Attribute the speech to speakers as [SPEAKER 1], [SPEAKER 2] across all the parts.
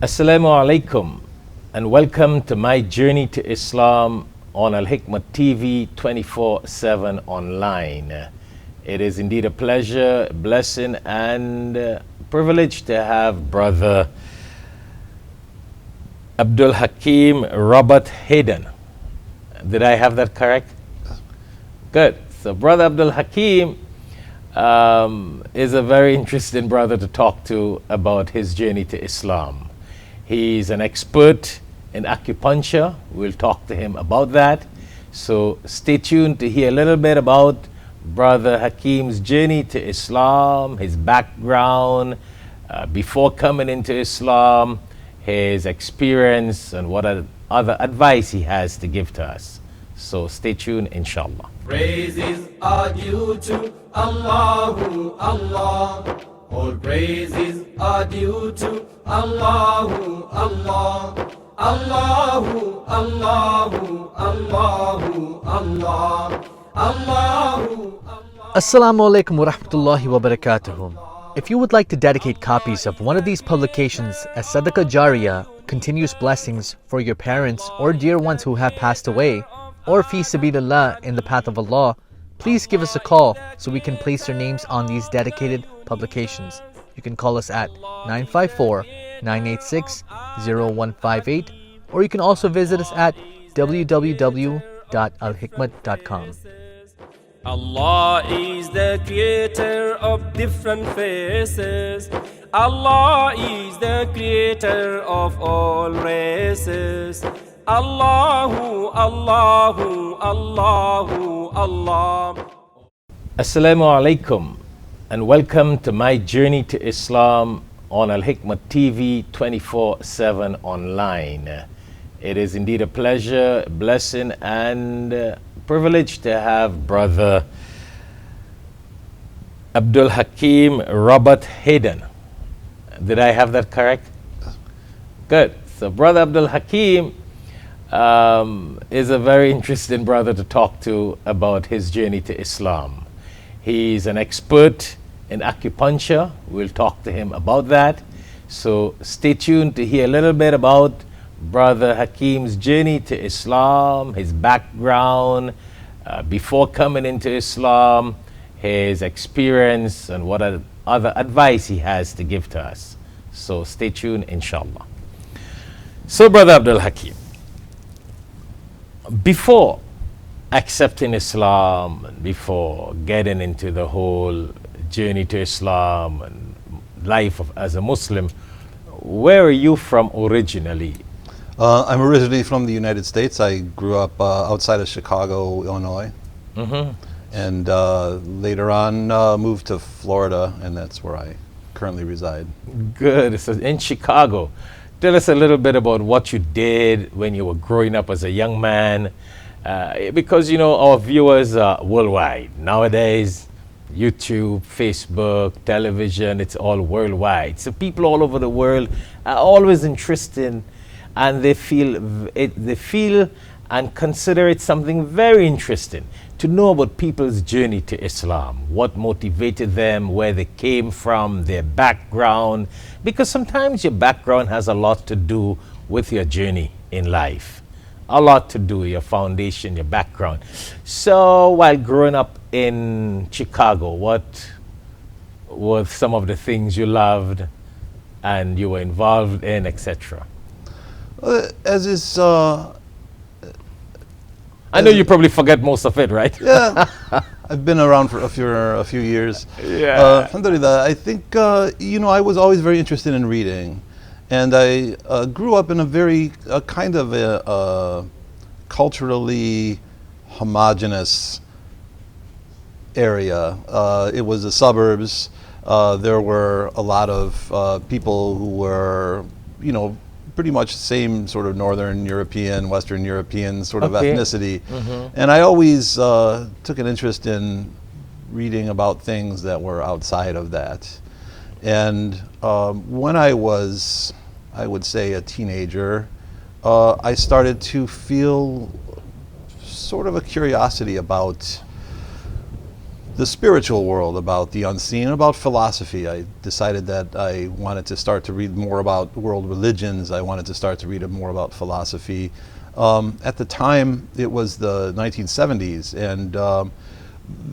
[SPEAKER 1] Assalamu alaikum and welcome to my journey to Islam on Al Hikmat TV 24/7 online. It is indeed a pleasure, blessing and privilege to have Brother Abdul Hakim Robert Hayden. Did I have that correct? Good. So Brother Abdul Hakim is a very interesting brother to talk to about his journey to Islam. He's an expert in acupuncture. We'll talk to him about that. So stay tuned to hear a little bit about Brother Hakim's journey to Islam, his background, before coming into Islam, his experience, and what other advice he has to give to us. So stay tuned, inshallah.
[SPEAKER 2] Praises are due to Allahu Allah. All praises are due to Allahu Allah. Allahu Allahu Allahu Allah. Allahu
[SPEAKER 3] Assalamu alaikum wa rahmatullahi wa barakatuhu. If you would like to dedicate copies of one of these publications as Sadaqah Jariyah, continuous blessings for your parents or dear ones who have passed away, or fi sabilillah, in the path of Allah, please give us a call so we can place your names on these dedicated publications. You can call us at 954-986-0158, or you can also visit us at www.alhikmat.com.
[SPEAKER 2] Allah is the creator of different faces. Allah is the creator of all races. Allahu, Allahu, Allahu, Allah.
[SPEAKER 1] Assalamu alaikum and welcome to my journey to Islam on Al Hikmat TV 24/7 online. It is indeed a pleasure, blessing and privilege to have Brother Abdul Hakim Robert Hayden. Did I have that correct? Good. So Brother Abdul Hakim is a very interesting brother to talk to about his journey to Islam. He's an expert in acupuncture. We'll talk to him about that. So stay tuned to hear a little bit about Brother Hakim's journey to Islam, his background, before coming into Islam, his experience, and what other advice he has to give to us. So stay tuned, inshallah. So Brother Abdul Hakim, before accepting Islam and before getting into the whole journey to Islam and life as a Muslim, where are you from originally?
[SPEAKER 4] I'm originally from the United States. I grew up outside of Chicago, Illinois, and later on moved to Florida, and that's where I currently reside. Good.
[SPEAKER 1] So in Chicago, tell us a little bit about what you did when you were growing up as a young man, because you know our viewers are worldwide nowadays. YouTube, Facebook, television, it's all worldwide. So people all over the world are always interested, and they feel and consider it something very interesting to know about people's journey to Islam, what motivated them, where they came from, their background, because sometimes your background has a lot to do with your journey in life, a lot to do with your foundation, your background. So while growing up in Chicago, what were some of the things you loved and you were involved in, etc.?
[SPEAKER 4] As is,
[SPEAKER 1] I know you probably forget most of it, right?
[SPEAKER 4] Yeah, I've been around for a few years.
[SPEAKER 1] Yeah.
[SPEAKER 4] Alhamdulillah, I think I was always very interested in reading, and I grew up in a very kind of a culturally homogenous area. It was the suburbs. There were a lot of people who were, pretty much the same sort of Northern European, Western European sort of ethnicity. And I always took an interest in reading about things that were outside of that. And when I was, I would say, a teenager, I started to feel sort of a curiosity about the spiritual world, about the unseen, about philosophy. I decided that I wanted to start to read more about world religions. I wanted to start to read more about philosophy. At the time, it was the 1970s, and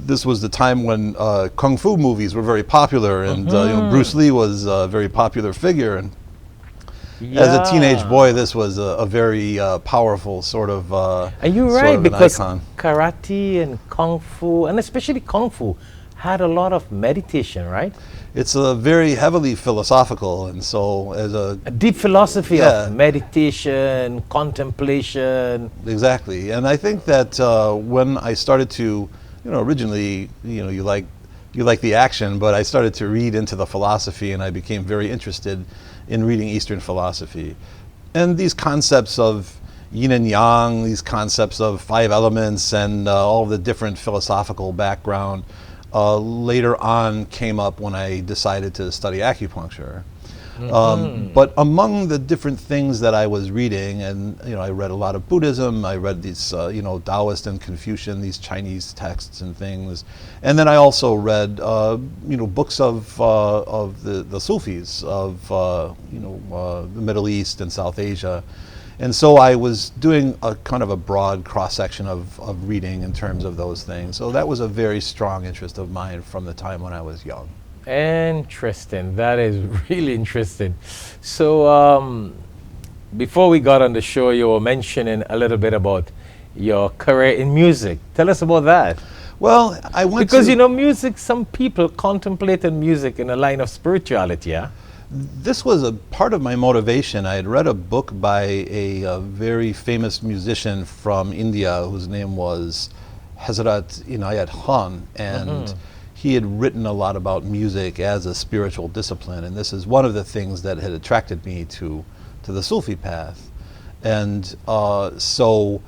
[SPEAKER 4] this was the time when kung fu movies were very popular, and Bruce Lee was a very popular figure. And as a teenage boy, this was a very powerful sort of
[SPEAKER 1] and you're
[SPEAKER 4] sort
[SPEAKER 1] right,
[SPEAKER 4] of an
[SPEAKER 1] because
[SPEAKER 4] icon.
[SPEAKER 1] karate and kung fu, and especially kung fu, had a lot of meditation, right?
[SPEAKER 4] It's a very heavily philosophical, and so as
[SPEAKER 1] A deep philosophy
[SPEAKER 4] Yeah.
[SPEAKER 1] of meditation, contemplation.
[SPEAKER 4] exactly, and I think that when I started to, originally, you like the action, but I started to read into the philosophy, and I became very interested in reading Eastern philosophy, and these concepts of yin and yang, these concepts of 5 elements, and all the different philosophical background. Later on came up when I decided to study acupuncture. But among the different things that I was reading, and I read a lot of Buddhism, I read these Taoist and Confucian, these Chinese texts and things, and then I also read books of the Sufis of the Middle East and South Asia. And so I was doing a kind of a broad cross-section of reading in terms of those things. So that was a very strong interest of mine from the time when I was young.
[SPEAKER 1] Interesting. That is really interesting. So before we got on the show, you were mentioning a little bit about your career in music. Tell us about that.
[SPEAKER 4] Well, I went
[SPEAKER 1] Because
[SPEAKER 4] to,
[SPEAKER 1] music, some people contemplated music in a line of spirituality, yeah?
[SPEAKER 4] this was a part of my motivation. I had read a book by a very famous musician from India whose name was Hazrat Inayat Khan, and he had written a lot about music as a spiritual discipline, and this is one of the things that had attracted me to the Sufi path. And so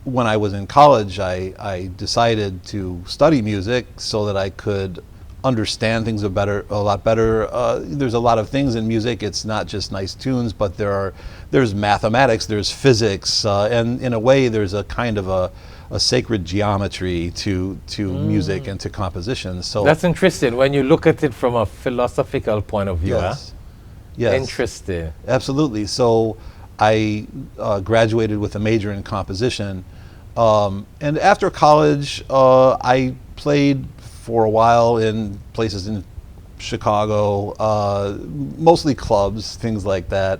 [SPEAKER 4] when I was in college, I decided to study music so that I could understand things a lot better. There's a lot of things in music. It's not just nice tunes, but there's mathematics, there's physics, and in a way there's a kind of a sacred geometry to music and to composition. So
[SPEAKER 1] That's interesting when you look at it from a philosophical point of view.
[SPEAKER 4] yes,
[SPEAKER 1] Huh?
[SPEAKER 4] yes,
[SPEAKER 1] Interesting.
[SPEAKER 4] absolutely. So I graduated with a major in composition, and after college I played for a while in places in Chicago, mostly clubs, things like that.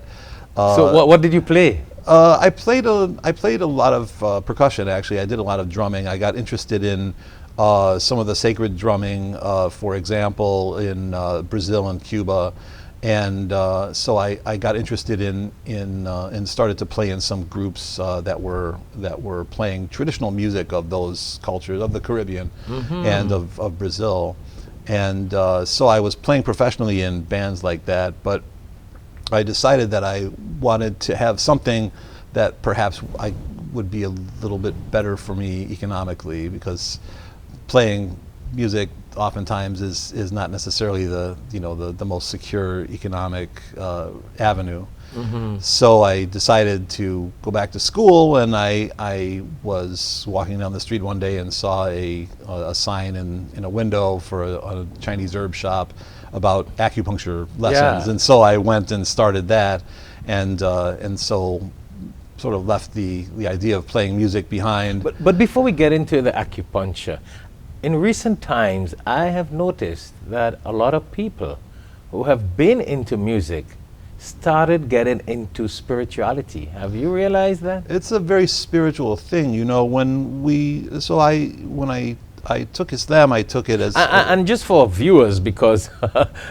[SPEAKER 1] So what did you play?
[SPEAKER 4] I played a lot of percussion. Actually, I did a lot of drumming. I got interested in some of the sacred drumming, for example, in Brazil and Cuba, and so I got interested in and started to play in some groups that were playing traditional music of those cultures of the Caribbean and of Brazil, and so I was playing professionally in bands like that, but I decided that I wanted to have something that perhaps I would be a little bit better for me economically, because playing music oftentimes is not necessarily the most secure economic avenue. So I decided to go back to school, and I was walking down the street one day and saw a sign in a window for a Chinese herb shop about acupuncture lessons,
[SPEAKER 1] Yeah.
[SPEAKER 4] and so I went and started that, and so sort of left the idea of playing music behind.
[SPEAKER 1] But before we get into the acupuncture, in recent times, I have noticed that a lot of people who have been into music started getting into spirituality. Have you realized that?
[SPEAKER 4] It's a very spiritual thing, when I took Islam, I took it as
[SPEAKER 1] And just for viewers, because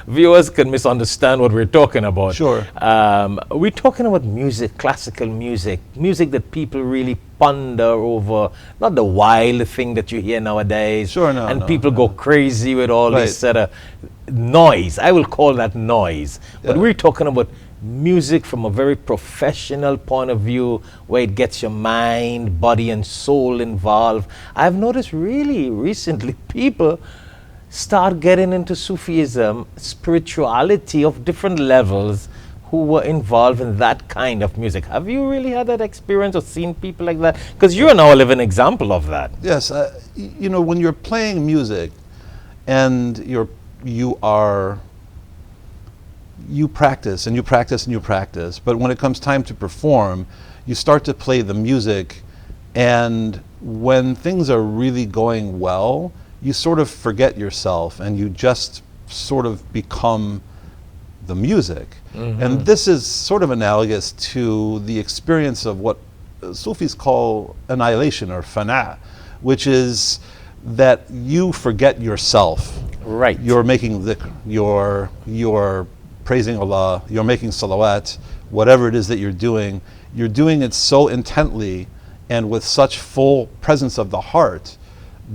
[SPEAKER 1] viewers can misunderstand what we're talking about.
[SPEAKER 4] Sure.
[SPEAKER 1] We're talking about music, classical music, music that people really ponder over, not the wild thing that you hear nowadays.
[SPEAKER 4] Sure, no,
[SPEAKER 1] And
[SPEAKER 4] no,
[SPEAKER 1] people go crazy with all
[SPEAKER 4] Right.
[SPEAKER 1] this sort of noise. I will call that noise. But
[SPEAKER 4] Yeah.
[SPEAKER 1] we're talking about music from a very professional point of view, where it gets your mind, body, and soul involved. I've noticed really recently people start getting into Sufism, spirituality of different levels, who were involved in that kind of music. Have you really had that experience or seen people like that? Because you're now a living example of that.
[SPEAKER 4] Yes, when you're playing music, and you practice and you practice and you practice, but when it comes time to perform, you start to play the music, and when things are really going well, you sort of forget yourself and you just sort of become the music. And this is sort of analogous to the experience of what Sufis call annihilation or fana, which is that you forget yourself.
[SPEAKER 1] Right.
[SPEAKER 4] You're making dhikr, you're praising Allah, you're making salawat, whatever it is that you're doing it so intently and with such full presence of the heart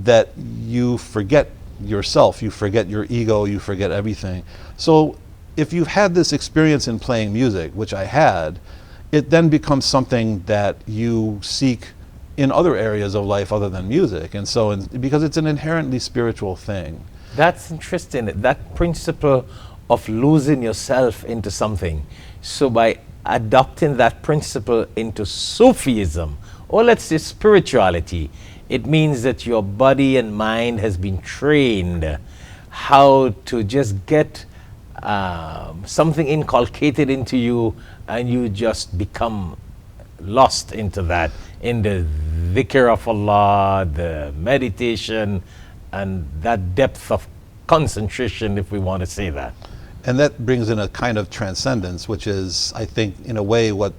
[SPEAKER 4] that you forget yourself, you forget your ego, you forget everything. So if you've had this experience in playing music, which I had, it then becomes something that you seek in other areas of life other than music. And so, because it's an inherently spiritual thing.
[SPEAKER 1] That's interesting, that principle of losing yourself into something. So by adopting that principle into Sufism, or let's say spirituality, it means that your body and mind has been trained how to just get something inculcated into you, and you just become lost into that, in the dhikr of Allah, the meditation, and that depth of concentration, if we want to say that.
[SPEAKER 4] And that brings in a kind of transcendence, which is, I think, in a way what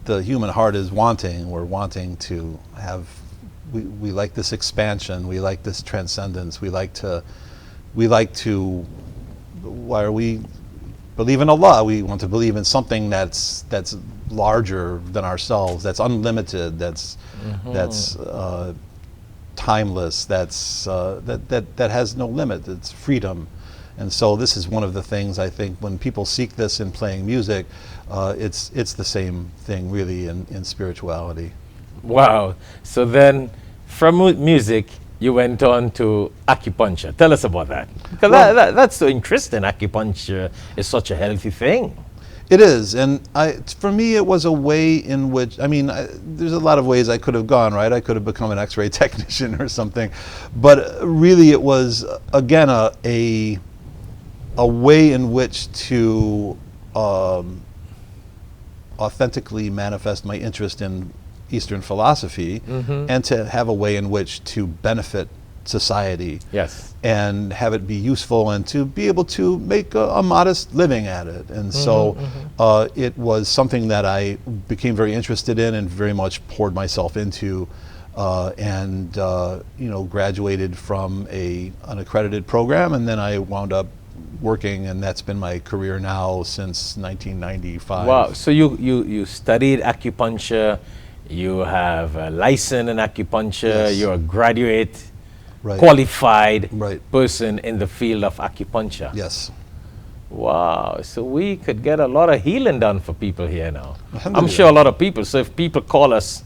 [SPEAKER 4] the human heart is wanting. We're wanting to have, we like this expansion, we like this transcendence, we like to, why are we believe in Allah? We want to believe in something that's larger than ourselves, that's unlimited, that's timeless, that has no limit. It's freedom. And so this is one of the things, I think, when people seek this in playing music, it's the same thing really in spirituality.
[SPEAKER 1] Wow. So then from music you went on to acupuncture. Tell us about that. Because that's so interesting. Acupuncture is such a healthy thing.
[SPEAKER 4] It is, and for me it was a way in which, I mean, there's a lot of ways I could have gone, right? I could have become an X-ray technician or something, but really it was, again, a way in which to authentically manifest my interest in Eastern philosophy, and to have a way in which to benefit society,
[SPEAKER 1] yes,
[SPEAKER 4] and have it be useful, and to be able to make a modest living at it. And so it was something that I became very interested in and very much poured myself into, and graduated from an accredited program, and then I wound up working, and that's been my career now since 1995.
[SPEAKER 1] Wow. So you studied acupuncture, you have a license in acupuncture,
[SPEAKER 4] Yes.
[SPEAKER 1] you're a graduate,
[SPEAKER 4] Right.
[SPEAKER 1] qualified
[SPEAKER 4] Right.
[SPEAKER 1] person in the field of acupuncture.
[SPEAKER 4] Yes.
[SPEAKER 1] Wow. So we could get a lot of healing done for people here now. I'm
[SPEAKER 4] Alhamdulillah.
[SPEAKER 1] sure a lot of people. So if people call us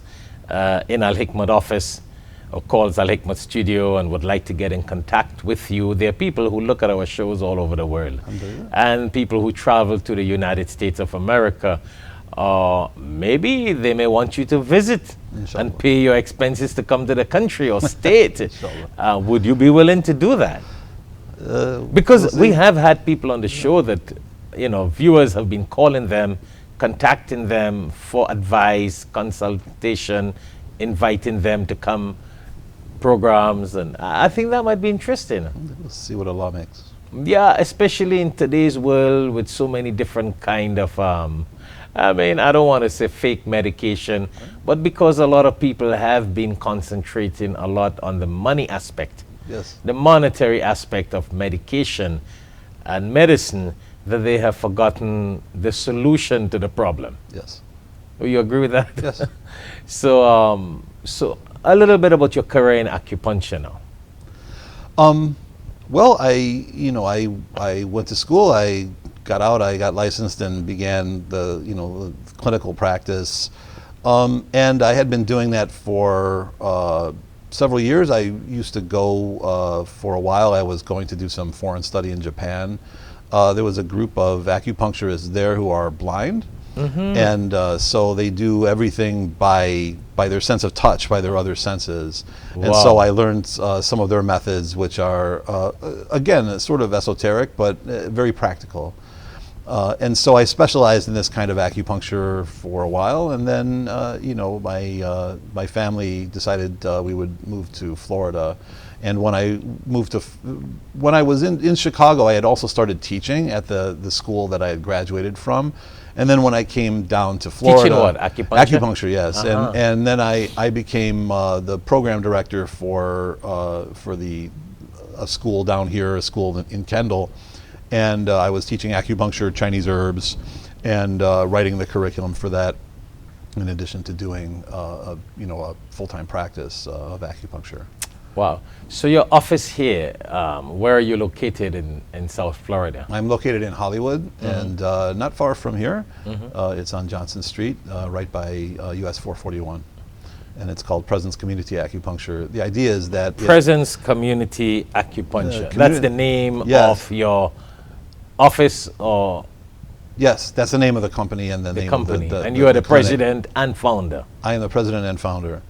[SPEAKER 1] in Al Hikmat office or calls Al Hikmat studio and would like to get in contact with you, there are people who look at our shows all over the world, and people who travel to the United States of America. Maybe they may want you to visit
[SPEAKER 4] Inshallah.
[SPEAKER 1] and pay your expenses to come to the country or state. Would you be willing to do that? Because we have had people on the show that, viewers have been calling them, contacting them for advice, consultation, inviting them to come programs, and I think that might be interesting.
[SPEAKER 4] We'll see what Allah makes.
[SPEAKER 1] Yeah, especially in today's world with so many different kind of, I don't want to say fake medication, but because a lot of people have been concentrating a lot on the money aspect,
[SPEAKER 4] Yes.
[SPEAKER 1] the monetary aspect of medication and medicine, that they have forgotten the solution to the problem.
[SPEAKER 4] Yes.
[SPEAKER 1] Do you agree with that?
[SPEAKER 4] Yes.
[SPEAKER 1] So, so a little bit about your career in acupuncture now.
[SPEAKER 4] Well, I went to school. I got out. I got licensed and began the clinical practice. And I had been doing that for several years. I used to go for a while. I was going to do some foreign study in Japan. There was a group of acupuncturists there who are blind, And so they do everything by their sense of touch, by their other senses. And so I learned some of their methods, which are, again, sort of esoteric, but very practical. And so I specialized in this kind of acupuncture for a while, and then my family decided we would move to Florida. And when I moved to, when I was in Chicago, I had also started teaching at the school that I had graduated from. And then when I came down to Florida,
[SPEAKER 1] teaching what? Acupuncture?
[SPEAKER 4] Acupuncture, yes. And then I became the program director for a school down here, a school in Kendall. And I was teaching acupuncture, Chinese herbs, and writing the curriculum for that, in addition to doing a full-time practice of acupuncture.
[SPEAKER 1] Wow. So your office here, where are you located in South Florida?
[SPEAKER 4] I'm located in Hollywood, and not far from here. It's on Johnson Street, right by U.S. 441. And it's called Presence Community Acupuncture. The idea is that
[SPEAKER 1] Presence Community Acupuncture. That's the name of your office, or?
[SPEAKER 4] Yes, that's the name of the company and the name
[SPEAKER 1] company.
[SPEAKER 4] of the
[SPEAKER 1] and you are the
[SPEAKER 4] clinic.
[SPEAKER 1] president and founder.
[SPEAKER 4] I am the president and founder.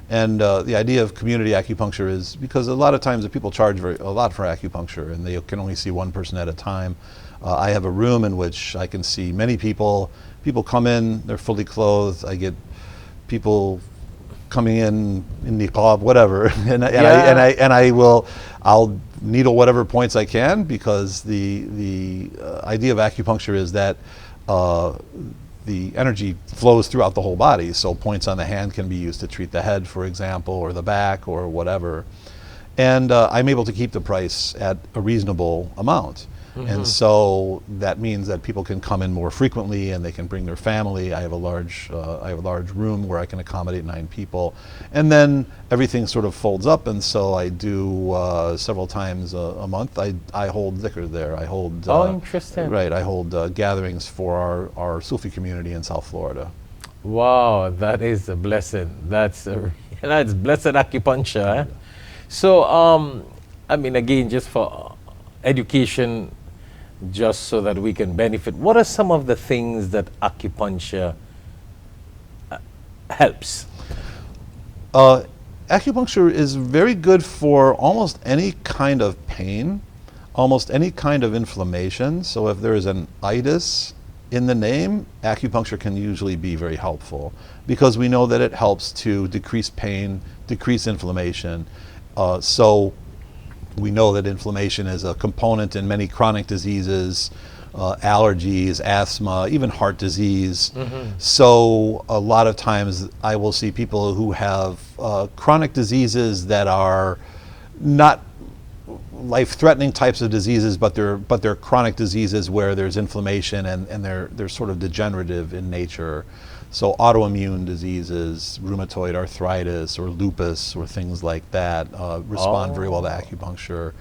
[SPEAKER 4] And the idea of community acupuncture is because a lot of times the people charge a lot for acupuncture, and they can only see one person at a time. I have a room in which I can see many people. People come in, they're fully clothed. I get people coming in niqab, whatever, I'll needle whatever points I can, because the idea of acupuncture is that the energy flows throughout the whole body. So points on the hand can be used to treat the head, for example, or the back, or whatever. And I'm able to keep the price at a reasonable amount. And so that means that people can come in more frequently, and they can bring their family. I have a large room where I can accommodate 9 people, and then everything sort of folds up. And so I do several times a month. I hold dhikr there. I hold
[SPEAKER 1] interesting.
[SPEAKER 4] Right. I hold gatherings for our Sufi community in South Florida.
[SPEAKER 1] Wow, that is a blessing. That's blessed acupuncture. Eh? So I mean, again, just for education, just so that we can benefit, what are some of the things that acupuncture helps?
[SPEAKER 4] Acupuncture is very good for almost any kind of pain, almost any kind of inflammation. So if there is an itis in the name, acupuncture can usually be very helpful, because we know that it helps to decrease pain, decrease inflammation. So we know that inflammation is a component in many chronic diseases, allergies, asthma, even heart disease. So a lot of times I will see people who have chronic diseases that are not life-threatening types of diseases, but they're chronic diseases where there's inflammation, and they're sort of degenerative in nature. So autoimmune diseases, rheumatoid arthritis or lupus or things like that respond very well to acupuncture.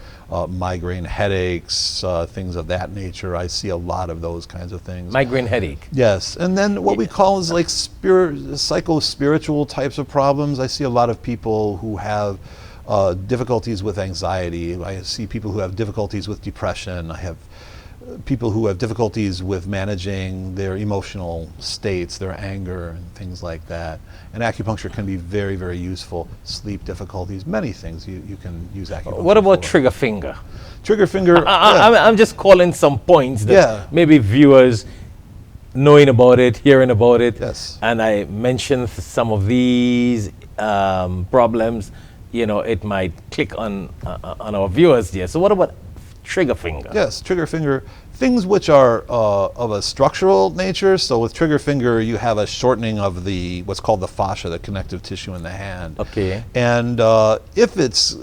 [SPEAKER 4] Migraine headaches, things of that nature. I see a lot of those kinds of things.
[SPEAKER 1] Migraine headache.
[SPEAKER 4] Yes, and then what we call is like psycho-spiritual types of problems. I see a lot of people who have difficulties with anxiety. I see people who have difficulties with depression. I have people who have difficulties with managing their emotional states, their anger, and things like that. And acupuncture can be very, very useful. Sleep difficulties, many things you can use acupuncture
[SPEAKER 1] What about
[SPEAKER 4] for.
[SPEAKER 1] trigger finger?
[SPEAKER 4] Trigger finger?
[SPEAKER 1] I'm just calling some points that maybe viewers knowing about it, hearing about it.
[SPEAKER 4] Yes.
[SPEAKER 1] And I mentioned some of these problems, it might click on our viewers here. So what about trigger finger?
[SPEAKER 4] Yes, trigger finger. Things which are of a structural nature. So with trigger finger, you have a shortening of what's called the fascia, the connective tissue in the hand.
[SPEAKER 1] Okay.
[SPEAKER 4] And if it's,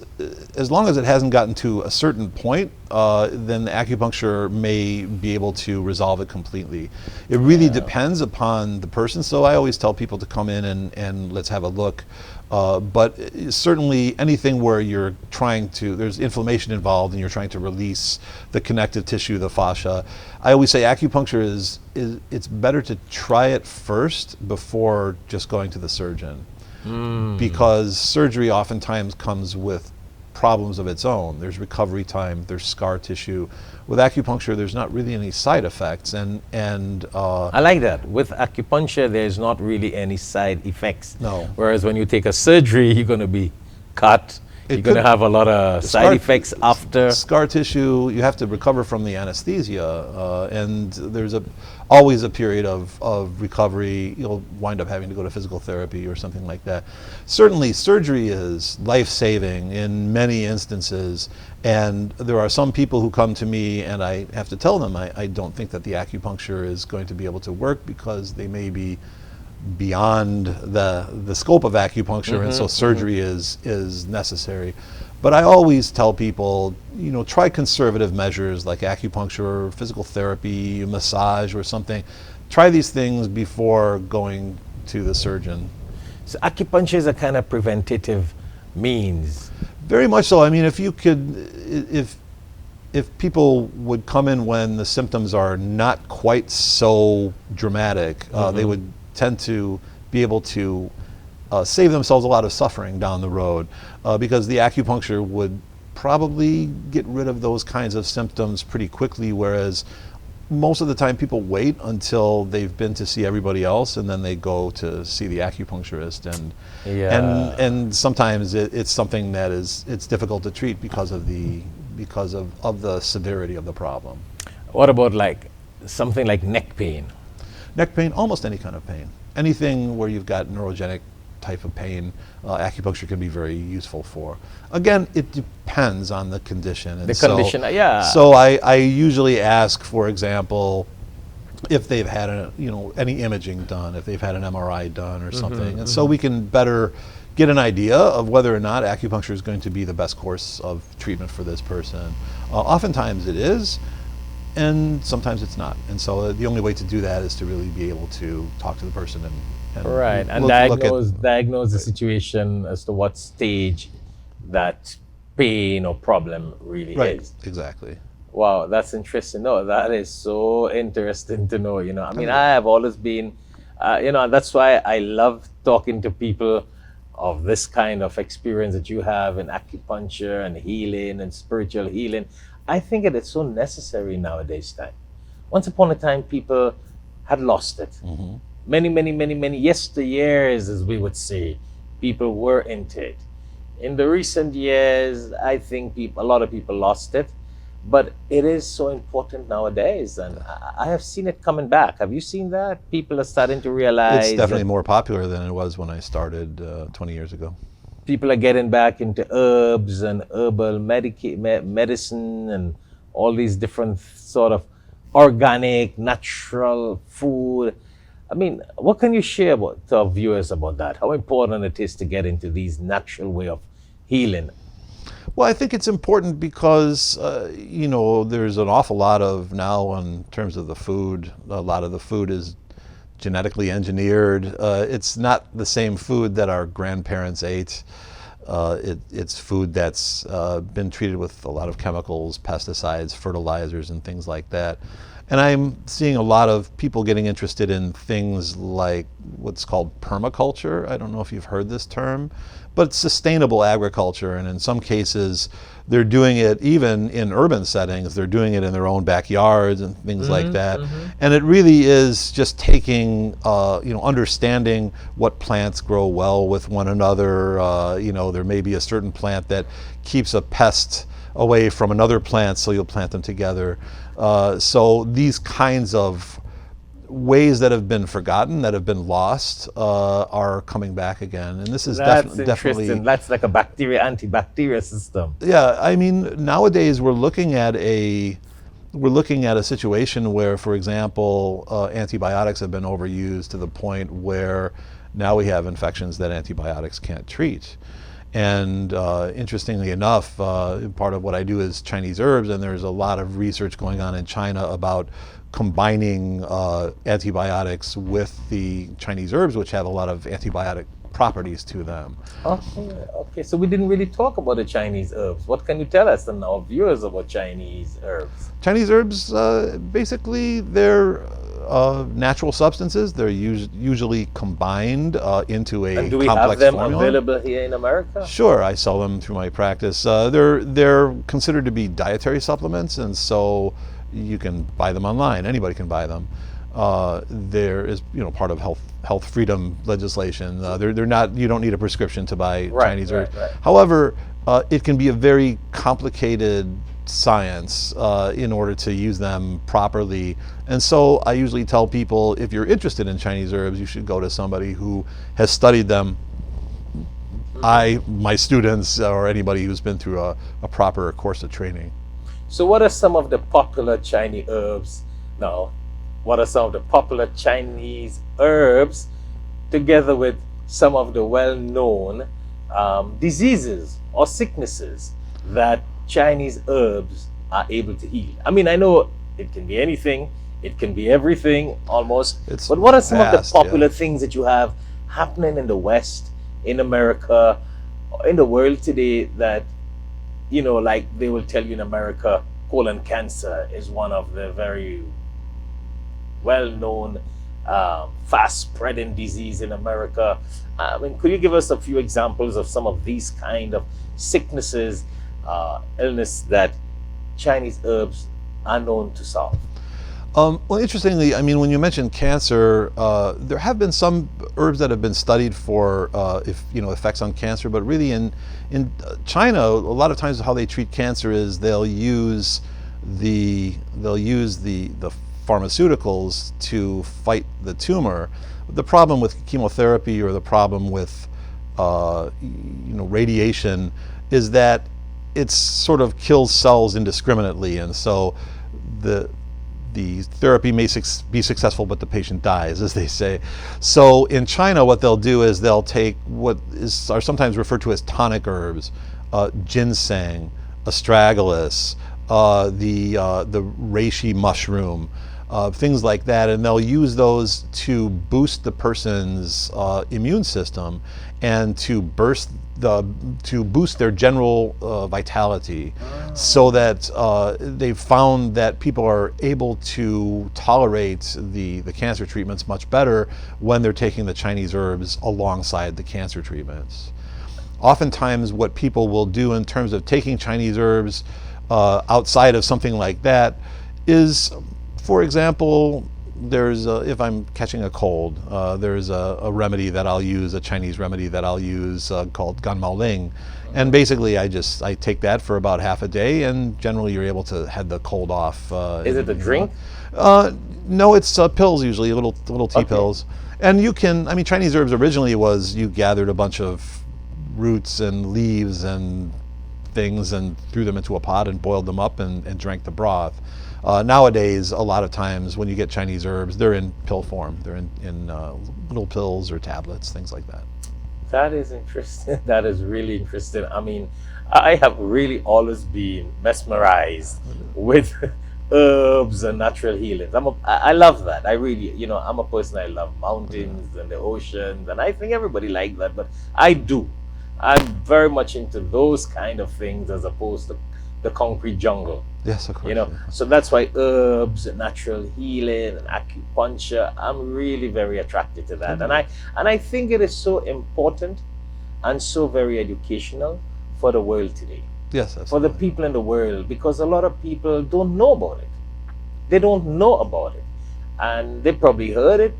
[SPEAKER 4] as long as it hasn't gotten to a certain point, then acupuncture may be able to resolve it completely. It really depends upon the person. So I always tell people to come in and let's have a look. But certainly anything where you're there's inflammation involved and you're trying to release the connective tissue, the fascia. I always say acupuncture it's better to try it first before just going to the surgeon. Because surgery oftentimes comes with problems of its own. There's recovery time, there's scar tissue. With acupuncture, there's not really any side effects, and
[SPEAKER 1] I like that. With acupuncture, there's not really any side effects.
[SPEAKER 4] No.
[SPEAKER 1] Whereas when you take a surgery, you're going to be cut. You're going to have a lot of side effects after.
[SPEAKER 4] Scar tissue, you have to recover from the anesthesia, and there's always a period of recovery. You'll wind up having to go to physical therapy or something like that. Certainly, surgery is life-saving in many instances, and there are some people who come to me and I have to tell them I don't think that the acupuncture is going to be able to work because they may be beyond the scope of acupuncture, and so surgery is necessary. But I always tell people, try conservative measures like acupuncture, or physical therapy, massage, or something. Try these things before going to the surgeon.
[SPEAKER 1] So acupuncture is a kind of preventative means.
[SPEAKER 4] Very much so. I mean, if people would come in when the symptoms are not quite so dramatic, they would tend to be able to save themselves a lot of suffering down the road, because the acupuncture would probably get rid of those kinds of symptoms pretty quickly, whereas most of the time people wait until they've been to see everybody else and then they go to see the acupuncturist, and sometimes it's something that it's difficult to treat because of the severity of the problem.
[SPEAKER 1] What about like something like neck pain?
[SPEAKER 4] Neck pain, almost any kind of pain. Anything where you've got neurogenic type of pain, acupuncture can be very useful for. Again, it depends on the condition. And So I usually ask, for example, if they've had any imaging done, if they've had an MRI done or something, and so we can better get an idea of whether or not acupuncture is going to be the best course of treatment for this person. Oftentimes it is, and sometimes it's not. And so the only way to do that is to really be able to talk to the person and
[SPEAKER 1] diagnose the situation as to what stage that pain or problem really is.
[SPEAKER 4] Exactly.
[SPEAKER 1] Wow, that's interesting. No, that is so interesting to know. I mean, I have always been, that's why I love talking to people of this kind of experience that you have in acupuncture and healing and spiritual healing. I think it is so necessary nowadays time. Once upon a time, people had lost it. Many yesteryears, as we would say, people were into it. In the recent years, I think a lot of people lost it, but it is so important nowadays, and I have seen it coming back. Have you seen that? People are starting to realize
[SPEAKER 4] it's definitely more popular than it was when I started 20 years ago.
[SPEAKER 1] People are getting back into herbs and herbal medicine and all these different sort of organic, natural food. I mean, what can you share to our viewers about that? How important it is to get into these natural way of healing?
[SPEAKER 4] Well, I think it's important because, there's an awful lot of now in terms of the food. A lot of the food is genetically engineered. It's not the same food that our grandparents ate. It's food that's been treated with a lot of chemicals, pesticides, fertilizers, and things like that. And I'm seeing a lot of people getting interested in things like what's called permaculture. I don't know if you've heard this term, but it's sustainable agriculture. And in some cases, they're doing it even in urban settings. They're doing it in their own backyards and things like that. And it really is just taking, understanding what plants grow well with one another. There may be a certain plant that keeps a pest away from another plant, so you'll plant them together. So these kinds of ways that have been forgotten, that have been lost, are coming back again. And this is definitely...
[SPEAKER 1] That's like a antibacterial system.
[SPEAKER 4] Yeah, I mean, nowadays we're looking at a situation where, for example, antibiotics have been overused to the point where now we have infections that antibiotics can't treat. And interestingly enough, part of what I do is Chinese herbs, and there's a lot of research going on in China about combining antibiotics with the Chinese herbs, which have a lot of antibiotic properties to them.
[SPEAKER 1] Okay. So we didn't really talk about the Chinese herbs. What can you tell us and our viewers about Chinese herbs?
[SPEAKER 4] Chinese herbs, basically, they're natural substances. They're usually combined into a
[SPEAKER 1] And do we
[SPEAKER 4] complex
[SPEAKER 1] have them
[SPEAKER 4] formula.
[SPEAKER 1] available here in America?
[SPEAKER 4] Sure, I sell them through my practice. They're considered to be dietary supplements, and so you can buy them online. Anybody can buy them. There is, part of health freedom legislation. They're not. You don't need a prescription to buy Chinese herbs.
[SPEAKER 1] Right.
[SPEAKER 4] However, it can be a very complicated science in order to use them properly. And so I usually tell people, if you're interested in Chinese herbs, you should go to somebody who has studied them. My students, or anybody who's been through a proper course of training.
[SPEAKER 1] So what are some of the popular Chinese herbs now? What are some of the popular Chinese herbs together with some of the well-known diseases or sicknesses that Chinese herbs are able to heal? I mean, I know it can be anything, it can be everything almost, but what are some of the popular things that you have happening in the West, in America, in the world today that, like they will tell you in America, colon cancer is one of the very well-known, fast-spreading disease in America. I mean, could you give us a few examples of some of these kind of sicknesses, illness that Chinese herbs are known to solve?
[SPEAKER 4] Well, interestingly, I mean, when you mentioned cancer, there have been some herbs that have been studied for effects on cancer, but really in China, a lot of times how they treat cancer is they'll use the pharmaceuticals to fight the tumor. The problem with chemotherapy or the problem with radiation is that it sort of kills cells indiscriminately, and so the therapy may be successful, but the patient dies, as they say. So in China, what they'll do is they'll take what are sometimes referred to as tonic herbs, ginseng, astragalus, the reishi mushroom, things like that, and they'll use those to boost the person's immune system and to boost their general vitality, so that they've found that people are able to tolerate the cancer treatments much better when they're taking the Chinese herbs alongside the cancer treatments. Oftentimes what people will do in terms of taking Chinese herbs outside of something like that is, for example, if I'm catching a cold, there's a remedy that I'll use, a Chinese remedy that I'll use called Gan Mao Ling. And basically I take that for about half a day, and generally you're able to head the cold off.
[SPEAKER 1] Is it a drink?
[SPEAKER 4] No, it's pills usually, little tea pills. And Chinese herbs originally was you gathered a bunch of roots and leaves and things and threw them into a pot and boiled them up and drank the broth. Nowadays, a lot of times when you get Chinese herbs, they're in pill form. They're in little pills or tablets, things like that.
[SPEAKER 1] That is interesting. That is really interesting. I mean, I have really always been mesmerized with herbs and natural healings. I love that. I really, I'm a person, I love mountains and the oceans, and I think everybody likes that, but I do. I'm very much into those kind of things as opposed to the concrete jungle.
[SPEAKER 4] Yes, of course.
[SPEAKER 1] So that's why herbs and natural healing and acupuncture, I'm really very attracted to that. And I think it is so important and so very educational for the world today.
[SPEAKER 4] Yes, absolutely.
[SPEAKER 1] For the people in the world, because a lot of people don't know about it. They don't know about it. And they probably heard it,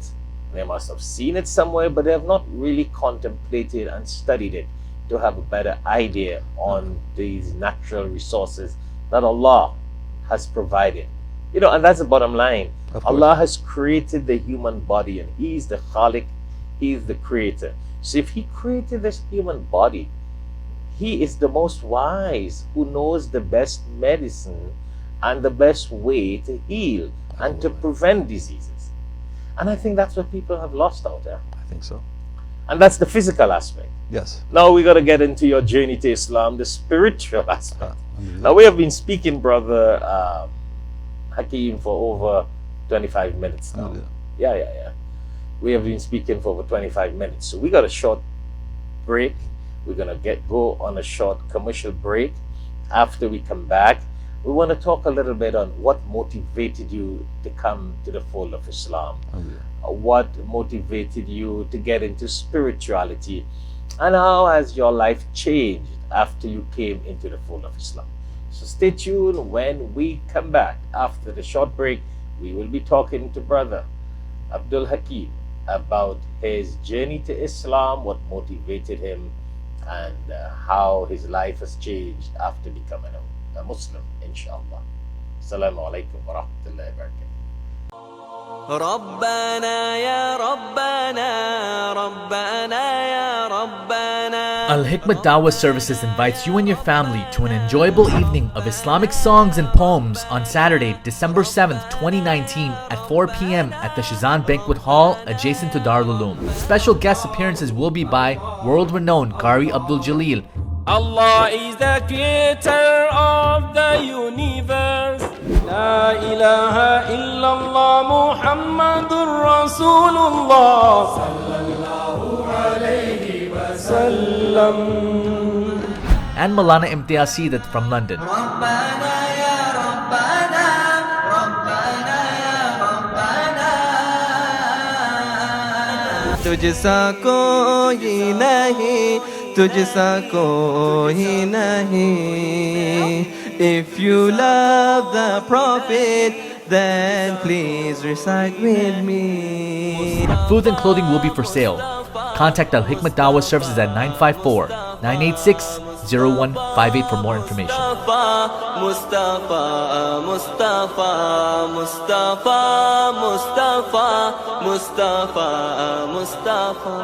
[SPEAKER 1] they must have seen it somewhere, but they have not really contemplated and studied it to have a better idea on these natural resources that Allah has provided. And that's the bottom line. Allah has created the human body, and He is the Khalik, He is the creator. So if He created this human body, He is the most wise, who knows the best medicine and the best way to heal and to prevent diseases. And I think that's what people have lost out there.
[SPEAKER 4] I think so.
[SPEAKER 1] And that's the physical aspect.
[SPEAKER 4] Yes.
[SPEAKER 1] Now we got to get into your journey to Islam, the spiritual aspect. Now we have been speaking, Brother Hakim, for over 25 minutes now. Yeah. We have been speaking for over 25 minutes. So we got a short break. We're going to go on a short commercial break. After we come back, we want to talk a little bit on what motivated you to come to the fold of Islam. What motivated you to get into spirituality, and how has your life changed after you came into the fold of Islam? So stay tuned. When we come back after the short break, we will be talking to Brother Abdul Hakim about his journey to Islam, what motivated him, and how his life has changed after becoming a Muslim, inshallah. Assalamu alaikum wa rahmatullahi wa barakatuh.
[SPEAKER 5] ربنا يا ربنا ربنا يا ربنا.
[SPEAKER 3] Al Hikmat Dawah Services invites you and your family to an enjoyable evening of Islamic songs and poems on Saturday, December 7th, 2019 at 4 p.m. at the Shazan Banquet Hall adjacent to Darul Uloom. Special guest appearances will be by world-renowned Qari Abdul Jalil.
[SPEAKER 2] Allah is the creator of the universe. La ilaha illallah Muhammadur Rasulullah sallallahu alayhi wa sallam.
[SPEAKER 3] And Malana Imtiaz from London.
[SPEAKER 5] ربنا يا ربنا ربنا يا ربنا. तुझसा कोई नहीं तुझसा कोई नहीं. If you love the Prophet, then please recite with me.
[SPEAKER 3] Food and clothing will be for sale. Contact Al Hikmat Dawah Services at 954-986-0158 for more information.
[SPEAKER 5] Mustafa, Mustafa, Mustafa, Mustafa, Mustafa, Mustafa.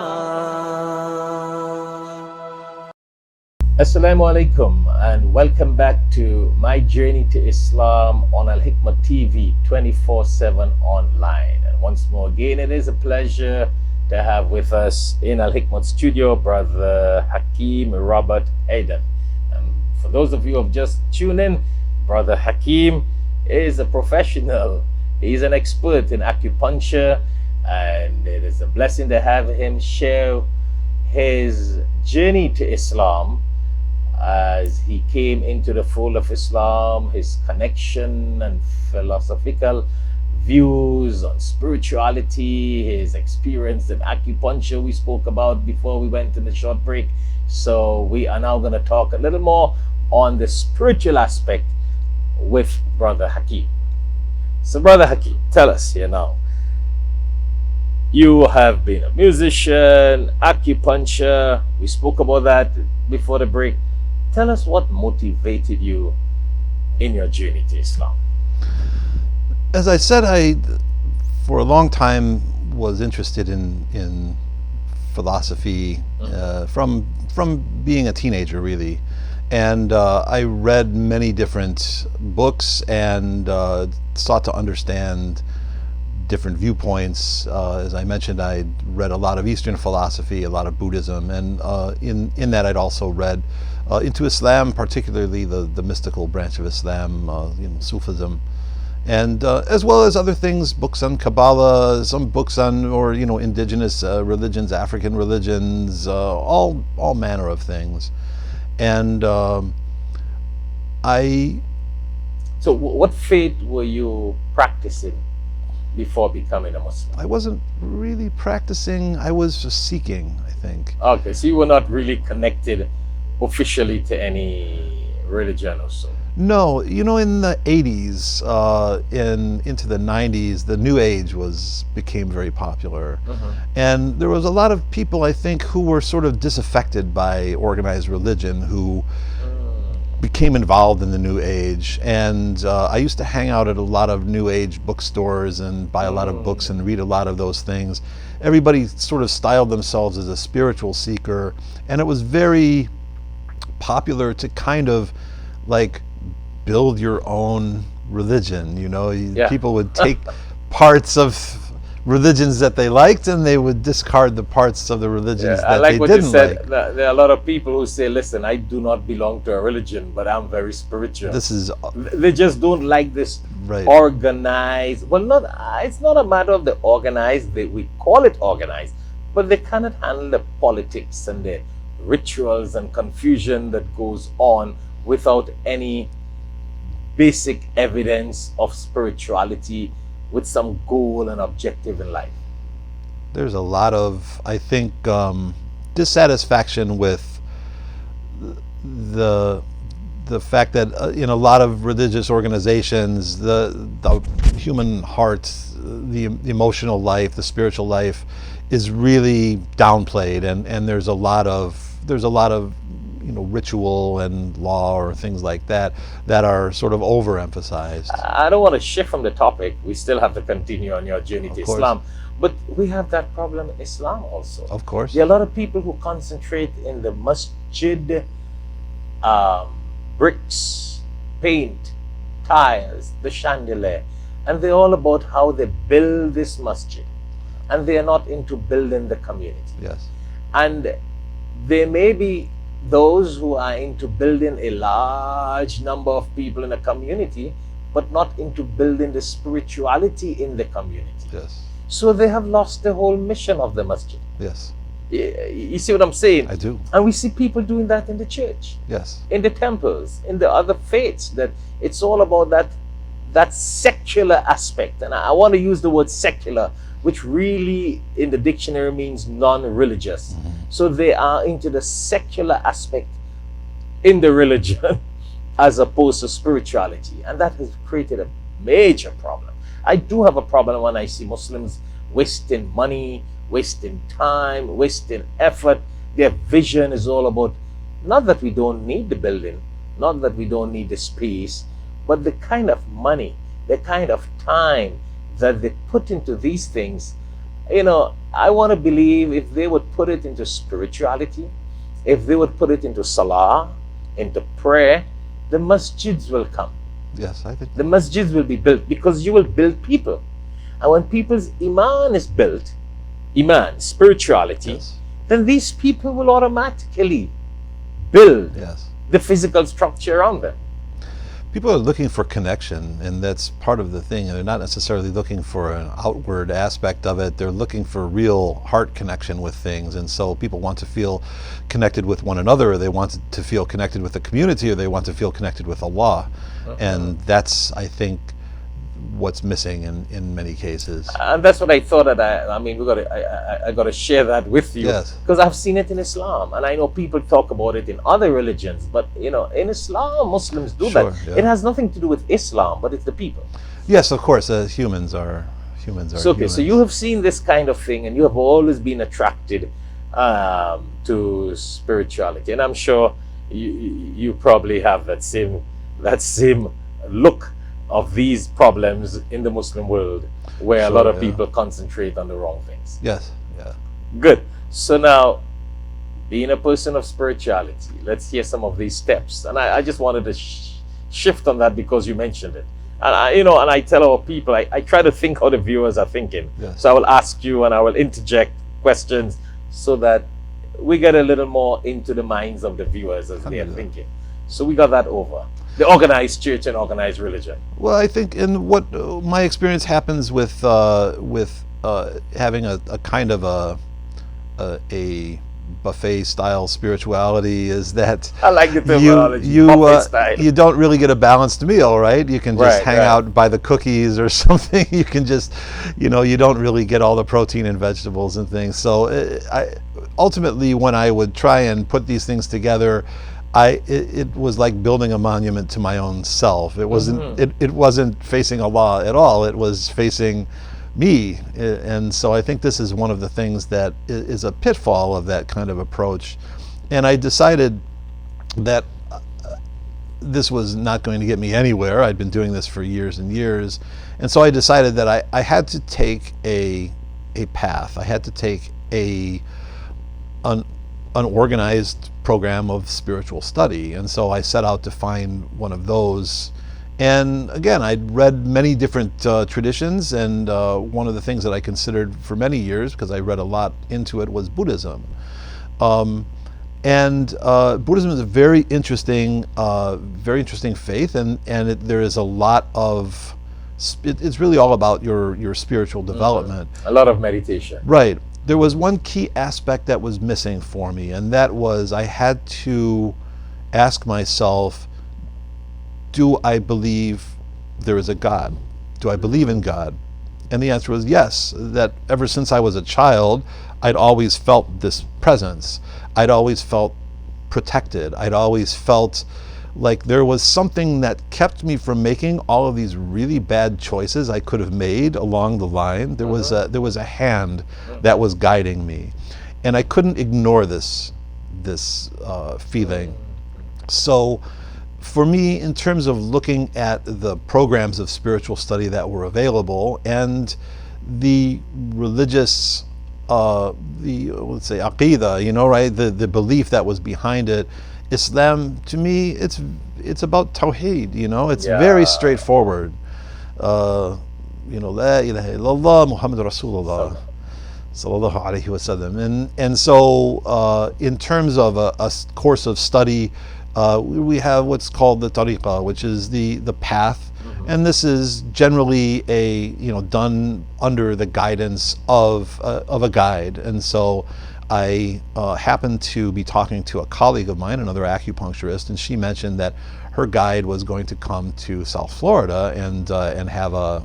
[SPEAKER 1] Assalamu alaikum and welcome back to my journey to Islam on Al Hikmat TV 24/7 online. And once more again, it is a pleasure to have with us in Al Hikmat studio Brother Hakim Robert Hayden. And for those of you who have just tuned in, Brother Hakim is a professional. He's an expert in acupuncture, and it is a blessing to have him share his journey to Islam as he came into the fold of Islam, his connection and philosophical views on spirituality, his experience in acupuncture we spoke about before we went in the short break. So we are now going to talk a little more on the spiritual aspect with Brother Hakim. So Brother Hakim, tell us here now. You have been a musician, acupuncture, we spoke about that before the break. Tell us what motivated you in your journey to Islam.
[SPEAKER 4] As I said, I, for a long time, was interested in philosophy from being a teenager, really. And I read many different books and sought to understand different viewpoints. As I mentioned, I read a lot of Eastern philosophy, a lot of Buddhism, and in that I'd also read into Islam, particularly the mystical branch of Islam, Sufism, and as well as other things, books on Kabbalah, some books on indigenous religions, African religions, all manner of things, and
[SPEAKER 1] So what faith were you practicing before becoming a Muslim?
[SPEAKER 4] I wasn't really practicing. I was just seeking, I think.
[SPEAKER 1] Okay, so you were not really connected officially to any religion or so?
[SPEAKER 4] No, in the 80s, into the 90s, the New Age became very popular. And there was a lot of people, I think, who were sort of disaffected by organized religion, who became involved in the New Age. And I used to hang out at a lot of New Age bookstores and buy a lot of books and read a lot of those things. Everybody sort of styled themselves as a spiritual seeker, and it was very popular to kind of like build your own religion. People would take parts of religions that they liked and they would discard the parts of the religions that they didn't like.
[SPEAKER 1] There are a lot of people who say, listen, I do not belong to a religion, but I'm very spiritual. They just don't like this organized. Well, it's not a matter of the organized. We call it organized, but they cannot handle the politics and the rituals and confusion that goes on without any basic evidence of spirituality with some goal and objective in life?
[SPEAKER 4] There's a lot of, I think, dissatisfaction with the fact that in a lot of religious organizations, the human heart, the emotional life, the spiritual life, is really downplayed, and there's a lot of ritual and law or things like that are sort of overemphasized.
[SPEAKER 1] I don't want to shift from the topic. We still have to continue on your journey to Islam. But we have that problem in Islam also.
[SPEAKER 4] Of course.
[SPEAKER 1] There are a lot of people who concentrate in the masjid, bricks, paint, tiles, the chandelier, and they're all about how they build this masjid, and they are not into building the community.
[SPEAKER 4] Yes.
[SPEAKER 1] And there may be those who are into building a large number of people in a community, but not into building the spirituality in the community.
[SPEAKER 4] Yes.
[SPEAKER 1] So they have lost the whole mission of the masjid.
[SPEAKER 4] Yes.
[SPEAKER 1] You see what I'm saying?
[SPEAKER 4] I do.
[SPEAKER 1] And we see people doing that in the church,
[SPEAKER 4] Yes.
[SPEAKER 1] in the temples, in the other faiths, that it's all about that secular aspect. And I want to use the word secular, which really in the dictionary means non-religious.
[SPEAKER 4] Mm-hmm.
[SPEAKER 1] So they are into the secular aspect in the religion as opposed to spirituality. And that has created a major problem. I do have a problem when I see Muslims wasting money, wasting time, wasting effort. Their vision is all about, not that we don't need the building, not that we don't need the space, but the kind of money, the kind of time that they put into these things. I want to believe if they would put it into spirituality, if they would put it into salah, into prayer, the masjids will come.
[SPEAKER 4] Yes, I think
[SPEAKER 1] the masjids will be built, because you will build people. And when people's iman is built, iman, spirituality,
[SPEAKER 4] yes.
[SPEAKER 1] then these people will automatically build
[SPEAKER 4] Yes.
[SPEAKER 1] the physical structure around them.
[SPEAKER 4] People are looking for connection, and that's part of the thing. And they're not necessarily looking for an outward aspect of it. They're looking for real heart connection with things. And so people want to feel connected with one another, or they want to feel connected with the community, or they want to feel connected with Allah. And that's, I think, what's missing in many cases.
[SPEAKER 1] And that's what I thought that I got to share that with you.
[SPEAKER 4] Yes.
[SPEAKER 1] Because I've seen it in Islam, and I know people talk about it in other religions, but in Islam, Muslims do
[SPEAKER 4] Sure,
[SPEAKER 1] that.
[SPEAKER 4] yeah.
[SPEAKER 1] It has nothing to do with Islam, but it's the people.
[SPEAKER 4] Yes, of course, humans are
[SPEAKER 1] So, okay,
[SPEAKER 4] humans.
[SPEAKER 1] so you have seen this kind of thing, and you have always been attracted to spirituality, and I'm sure you probably have that same look of these problems in the Muslim world, where a lot of people concentrate on the wrong things.
[SPEAKER 4] Yes, yeah.
[SPEAKER 1] Good. So now, being a person of spirituality, let's hear some of these steps. And I just wanted to shift on that because you mentioned it. And I tell our people, I try to think how the viewers are thinking.
[SPEAKER 4] Yes.
[SPEAKER 1] So I will ask you and I will interject questions so that we get a little more into the minds of the viewers as they are thinking. So we got that over. The organized church and organized religion.
[SPEAKER 4] Well, I think in what my experience happens with having a kind of a buffet style spirituality is that
[SPEAKER 1] I like the terminology, buffet style.
[SPEAKER 4] You don't really get a balanced meal, right? You can just hang out by the cookies or something. You can just, you don't really get all the protein and vegetables and things. So ultimately, when I would try and put these things together, it was like building a monument to my own self. It wasn't it wasn't facing Allah at all. It was facing me. And so I think this is one of the things that is a pitfall of that kind of approach. And I decided that this was not going to get me anywhere. I'd been doing this for years and years. And so I decided that I had to take a path. I had to take an organized program of spiritual study. And so I set out to find one of those. And again, I'd read many different traditions, and one of the things that I considered for many years, because I read a lot into it, was Buddhism. Buddhism is a very interesting faith, and there is a lot of, it's really all about your spiritual development.
[SPEAKER 1] A lot of meditation.
[SPEAKER 4] Right. There was one key aspect that was missing for me, and that was I had to ask myself, do I believe there is a God? Do I believe in God? And the answer was yes, that ever since I was a child, I'd always felt this presence. I'd always felt protected. I'd always felt like there was something that kept me from making all of these really bad choices I could have made along the line. There was a hand that was guiding me, and I couldn't ignore this feeling. So for me, in terms of looking at the programs of spiritual study that were available and the religious, let's say aqidah, right, the belief that was behind it, Islam, to me, it's about tawheed, it's very straightforward. La ilaha illallah Muhammad Rasulullah sallallahu alaihi wasallam. And so in terms of a course of study, we have what's called the tariqah, which is the path, and this is generally done under the guidance of a guide. And so I happened to be talking to a colleague of mine, another acupuncturist, and she mentioned that her guide was going to come to South Florida and have a